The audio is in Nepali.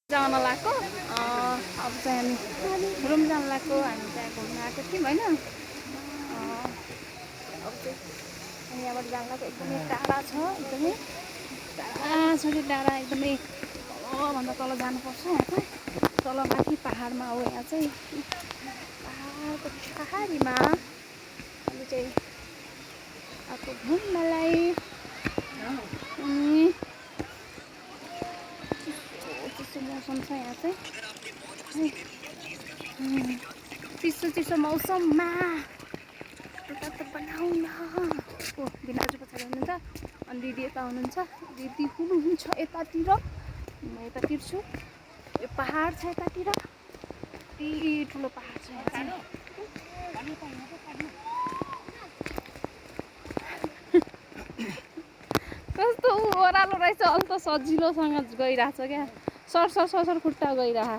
जान लागेको अब चाहिँ हामी रुम जान लागेको हामी त्यहाँ घुम्न आएको थियौँ होइन अब चाहिँ यहाँबाट जान लागेको एकदमै टाढा छ एकदमै टाढा छ टाढा एकदमै तलभन्दा तल जानुपर्छ यहाँ चाहिँ तल माथि पाहाडमा हो यहाँ चाहिँ पाहाडको छहारीमा हामी चाहिँ आएको घुम्नलाई अनि चिसो मौसम छ यहाँ चाहिँ चिसो चिसो मौसममा त बनाऊ न दिनाजु पछाडि हुनुहुन्छ अनि दिदी यता हुनुहुन्छ दिदी हुनुहुन्छ यतातिर म यतातिर छु यो पहाड छ यतातिर यति ठुलो पहाड छ यहाँ चाहिँ कस्तो ओह्रालो रहेछ अन्त सजिलोसँग गइरहेछ क्या सर खुट्टा गइरह